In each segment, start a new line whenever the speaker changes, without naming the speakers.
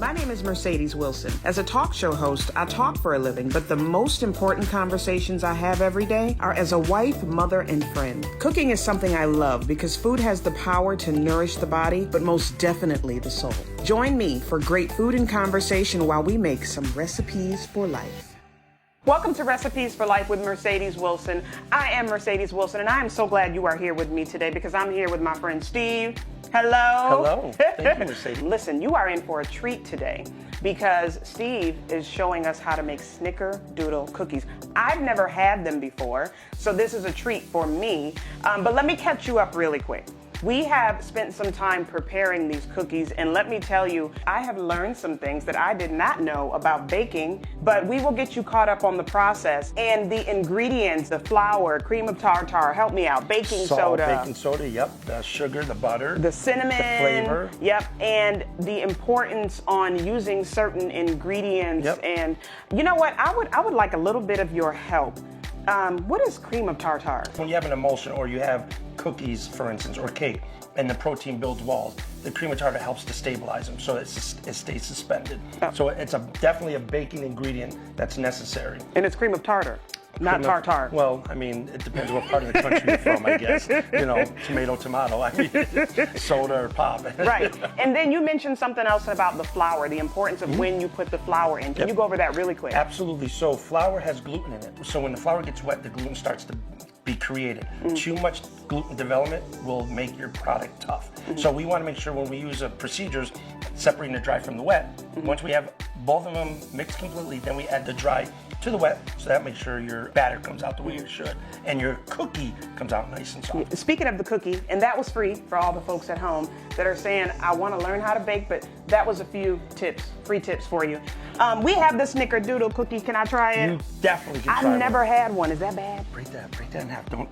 My name is Mercedes Wilson. As a talk show host, I talk for a living, but the most important conversations I have every day are as a wife, mother, and friend. Cooking is something I love because food has the power to nourish the body, but most definitely the soul. Join me for great food and conversation while we make some recipes for life. Welcome to Recipes for Life with Mercedes Wilson. I am Mercedes Wilson, and I am so glad you are here with me today because I'm here with my friend Steve. Hello.
Hello. Thank you, Mercedes.
Listen, you are in for a treat today because Steve is showing us how to make Snickerdoodle cookies. I've never had them before, so this is a treat for me. But let me catch you up really quick. We have spent some time preparing these cookies, and let me tell you, I have learned some things that I did not know about baking, but we will get you caught up on the process and the ingredients, the flour, cream of tartar, help me out, baking soda.
Baking soda, yep, the sugar, the butter.
The cinnamon.
The flavor.
Yep, and the importance on using certain ingredients.
Yep.
And you know what, I would like a little bit of your help. What is cream of tartar?
When you have an emulsion or you have cookies, for instance, or cake, and the protein builds walls, the cream of tartar helps to stabilize them so it stays suspended.
Oh.
So it's definitely a baking ingredient that's necessary.
And it's cream of tartar, not tartar.
Well, I mean, it depends what part of the country you're from, I guess. You know, tomato, I mean, soda or pop.
Right. And then you mentioned something else about the flour, the importance of when you put the flour in. Can you go over that really quick?
Absolutely. So flour has gluten in it. So when the flour gets wet, the gluten starts to be created. Too much gluten development will make your product tough. So we want to make sure when we use procedures, separating the dry from the wet, once we have both of them mixed completely, then we add the dry to the wet, so that makes sure your batter comes out the way it should, and your cookie comes out nice and soft.
Speaking of the cookie, and that was free for all the folks at home that are saying, I want to learn how to bake, but that was a few tips, free tips for you. We have the Snickerdoodle cookie. Can I try it?
You definitely can try it.
I've never had one. Is that bad?
Break that in half. Don't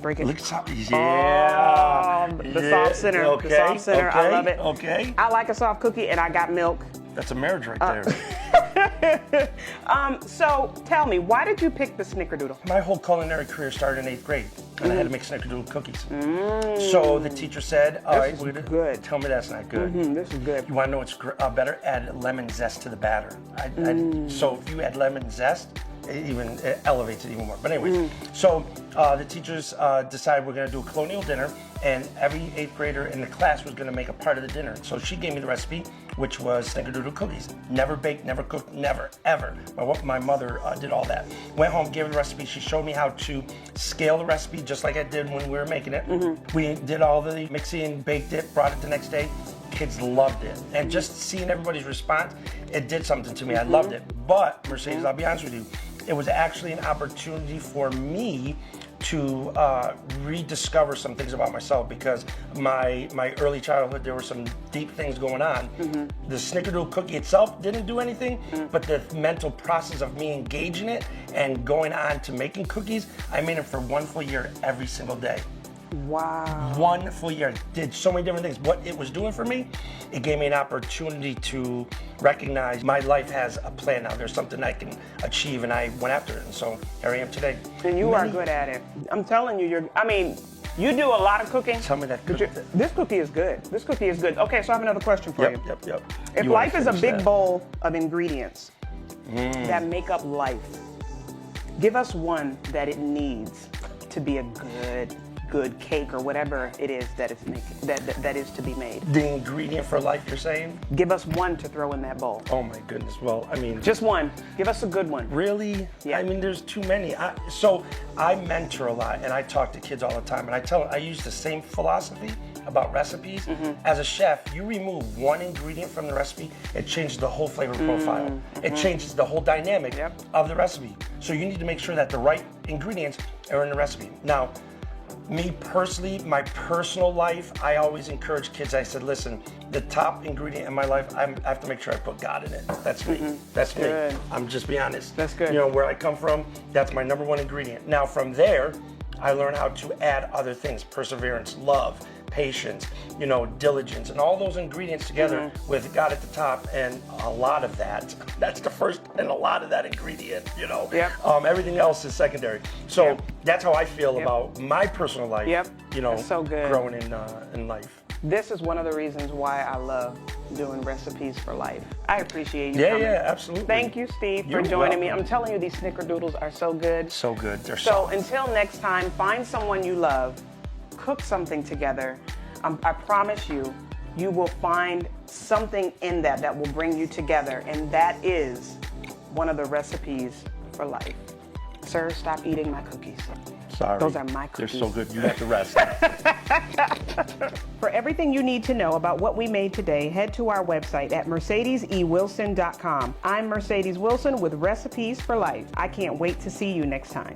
break it.
Look soft. Yeah.
The soft center.
Okay.
The soft center.
Okay.
I love it.
Okay.
I like a soft cookie, and I got milk.
That's a marriage right there.
So tell me, why did you pick the Snickerdoodle?
My whole culinary career started in 8th grade, and I had to make Snickerdoodle cookies. So the teacher said, all right, we're
good.
Tell me that's not good.
This is good.
You want to know what's better? Add lemon zest to the batter. So if you add lemon zest, it elevates it even more. But anyway, so the teachers decided we're going to do a colonial dinner, and every 8th grader in the class was going to make a part of the dinner. So she gave me the recipe, which was Snickerdoodle cookies. Never baked, never cooked, never, ever. My mother did all that. Went home, gave her the recipe. She showed me how to scale the recipe, just like I did when we were making it. We did all the mixing, baked it, brought it the next day. Kids loved it. And just seeing everybody's response, it did something to me. I loved it. But, Mercedes, I'll be honest with you, it was actually an opportunity for me to rediscover some things about myself, because my early childhood, there were some deep things going on. The Snickerdoodle cookie itself didn't do anything, but the mental process of me engaging it and going on to making cookies, I made them for 1 full year every single day.
Wow.
1 full year. Did so many different things. What it was doing for me, it gave me an opportunity to recognize my life has a plan now. There's something I can achieve, and I went after it. And so here I am today.
And you are good at it. I'm telling you, you do a lot of cooking.
Tell me that.
This cookie is good. This cookie is good. Okay, so I have another question for you.
Yep.
If life is a big bowl of ingredients that make up life, give us one that it needs to be a good cake or whatever it is that it's that is to be made.
The ingredient for life, you're saying?
Give us one to throw in that bowl.
Oh my goodness. Well, I mean,
just one. Give us a good one.
Really?
Yeah.
I mean, there's too many. So I mentor a lot, and I talk to kids all the time, and I tell them I use the same philosophy about recipes. As a chef, you remove one ingredient from the recipe, it changes the whole flavor profile. It changes the whole dynamic of the recipe. So you need to make sure that the right ingredients are in the recipe. Now, me personally, my personal life, I always encourage kids. I said, listen, the top ingredient in my life, I have to make sure I put God in it. That's me. That's me.
Good.
I'm just being honest.
That's good.
You know, where I come from, that's my number one ingredient. Now, from there, I learned how to add other things: perseverance, love, patience, diligence, and all those ingredients together with God at the top, and a lot of that's the first, and a lot of that ingredient, everything else is secondary. So that's how I feel about my personal life,
so good.
growing in life.
This is one of the reasons why I love doing Recipes for Life. I appreciate you coming.
Yeah, absolutely.
Thank you, Steve,
You're
for joining me.
welcome.
I'm telling you, these Snickerdoodles are so good.
So good. They're
So
soft.
until next time, find someone you love, cook something together. I promise you, you will find something in that will bring you together, and that is one of the recipes for life. Sir, stop eating my cookies.
Sorry.
Those are my cookies.
They're so good. You have to rest.
For everything you need to know about what we made today, head to our website at mercedesewilson.com. I'm Mercedes Wilson with Recipes for Life. I can't wait to see you next time.